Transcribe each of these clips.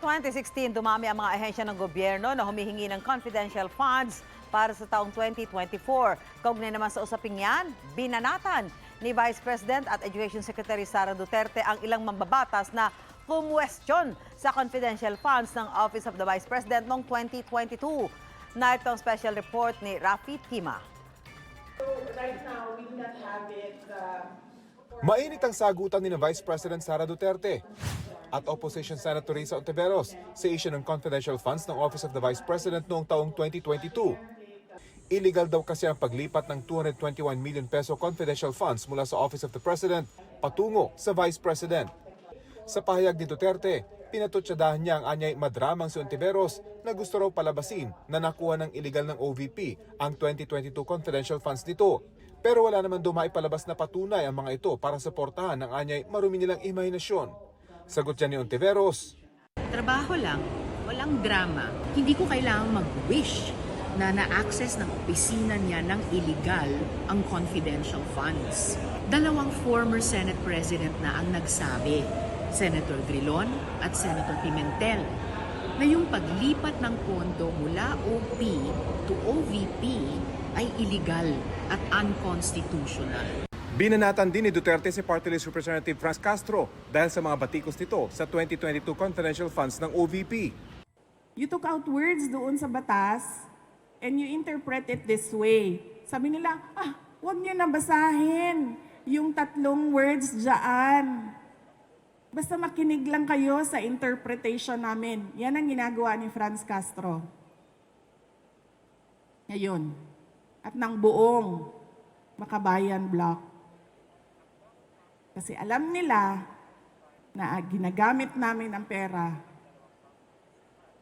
2016, dumami ang mga ahensya ng gobyerno na humihingi ng confidential funds para sa taong 2024. Kaugnay naman sa usaping yan, binanatan ni Vice President at Education Secretary Sara Duterte ang ilang mambabatas na kumwestiyon sa confidential funds ng Office of the Vice President noong 2022. Na itong special report ni Rafi Tima. Right now, we do not have it. Mainit ang sagutan ni Vice President Sara Duterte at Opposition Senator Risa Ontiveros sa issue ng confidential funds ng Office of the Vice President noong taong 2022. Illegal daw kasi ang paglipat ng 221 million peso confidential funds mula sa Office of the President patungo sa Vice President. Sa pahayag ni Duterte, pinatutsadahan niya ang anyay madramang si Ontiveros na gusto raw palabasin na nakuha ng illegal ng OVP ang 2022 confidential funds nito. Pero wala naman daw maipalabas na patunay ang mga ito para suportahan ang anyay marumi nilang imahinasyon. Sagot niya ni Ontiveros. Trabaho lang, walang drama. Hindi ko kailangang mag-wish na na-access ng opisina niya ng illegal ang confidential funds. Dalawang former Senate President na ang nagsabi, Senator Drilon at Senator Pimentel, na yung paglipat ng pondo mula OP to OVP ay illegal at unconstitutional. Binanatan din ni Duterte si Party List Representative Franz Castro dahil sa mga batikos nito sa 2022 confidential funds ng OVP. You took out words doon sa batas and you interpret it this way. Sabi nila, huwag niyo na basahin yung tatlong words dyan. Basta makinig lang kayo sa interpretation namin. Yan ang ginagawa ni Franz Castro. Ngayon. At ng buong Makabayan Bloc. Kasi alam nila na ginagamit namin ang pera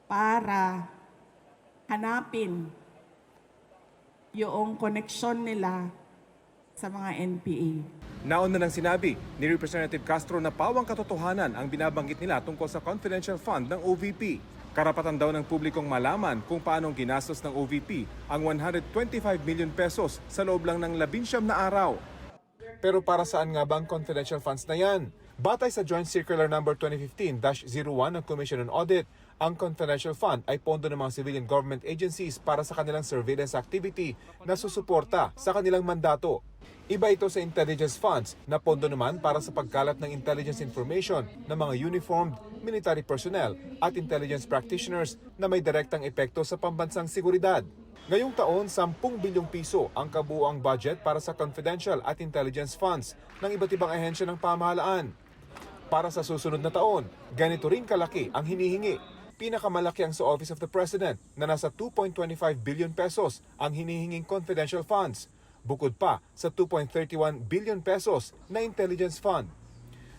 para hanapin yung koneksyon nila sa mga NPA. Nauna nang sinabi ni Representative Castro na pawang katotohanan ang binabanggit nila tungkol sa confidential fund ng OVP. Karapatan daw ng publikong malaman kung paano ginastos ng OVP ang 125 million pesos sa loob lang ng 19 na araw. Pero para saan nga ba ang confidential funds na yan? Batay sa Joint Circular No. 2015-01 ng Commission on Audit, ang confidential fund ay pondo ng mga civilian government agencies para sa kanilang surveillance activity na susuporta sa kanilang mandato. Iba ito sa intelligence funds na pondo naman para sa pagkalat ng intelligence information ng mga uniformed military personnel at intelligence practitioners na may direktang epekto sa pambansang seguridad. Ngayong taon, 10 bilyong piso ang kabuuang budget para sa confidential at intelligence funds ng iba't ibang ahensya ng pamahalaan. Para sa susunod na taon, ganito ring kalaki ang hinihingi. Pinakamalaki ang sa Office of the President na nasa 2.25 billion pesos ang hinihinging confidential funds. Bukod pa sa 2.31 billion pesos na intelligence fund.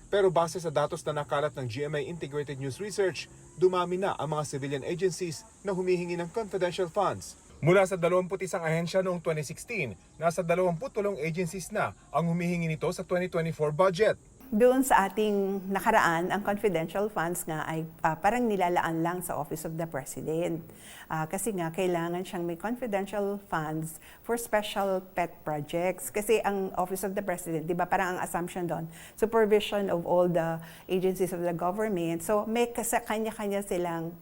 Pero base sa datos na nakalat ng GMA Integrated News Research, dumami na ang mga civilian agencies na humihingi ng confidential funds. Mula sa 21 ahensya noong 2016, nasa 28 agencies na ang humihingi nito sa 2024 budget. Doon sa ating nakaraan, ang confidential funds nga ay parang nilalaan lang sa Office of the President. Kasi nga, kailangan siyang may confidential funds for special pet projects. Kasi ang Office of the President, di ba, parang ang assumption doon, supervision of all the agencies of the government. So, may kanya-kanya silang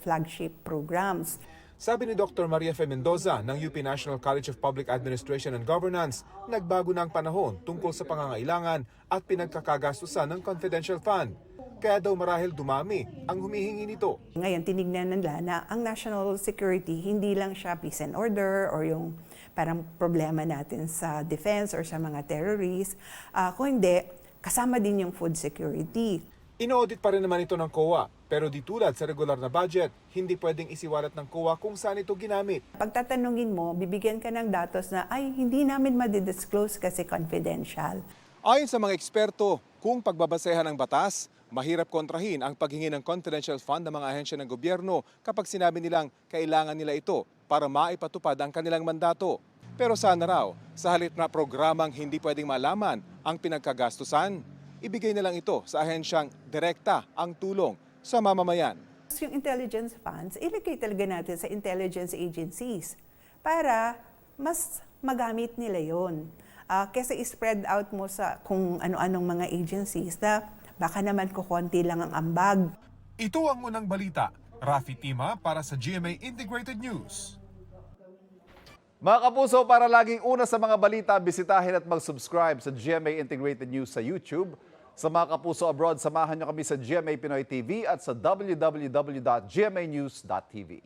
flagship programs. Sabi ni Dr. Maria Fe Mendoza ng UP National College of Public Administration and Governance, nagbago na ang panahon tungkol sa pangangailangan at pinagkakagastusan ng confidential fund. Kaya daw marahil dumami ang humihingi nito. Ngayon, tinignan nila na ang national security, hindi lang siya peace and order or yung parang problema natin sa defense or sa mga terrorists. Kung hindi, kasama din yung food security. Ino-audit pa rin naman ito ng COA, pero di tulad sa regular na budget, hindi pwedeng isiwalat ng COA kung saan ito ginamit. Pagtatanungin mo, bibigyan ka ng datos na, ay, hindi namin madidisclose kasi confidential. Ayon sa mga eksperto, kung pagbabasehan ng batas, mahirap kontrahin ang paghingi ng confidential fund ng mga ahensya ng gobyerno kapag sinabi nilang kailangan nila ito para maipatupad ang kanilang mandato. Pero sana raw, sa halip na programang hindi pwedeng malaman ang pinagkagastusan, ibigay na lang ito sa ahensyang direkta ang tulong sa mamamayan. Yung intelligence funds, ilagay talaga natin sa intelligence agencies para mas magamit nila yon. Kesa i-spread out mo sa kung ano-anong mga agencies na baka naman kukunti lang ang ambag. Ito ang unang balita. Rafi Tima para sa GMA Integrated News. Mga kapuso, para laging una sa mga balita, bisitahin at mag-subscribe sa GMA Integrated News sa YouTube. Sa mga kapuso abroad, samahan niyo kami sa GMA Pinoy TV at sa www.gmanews.tv.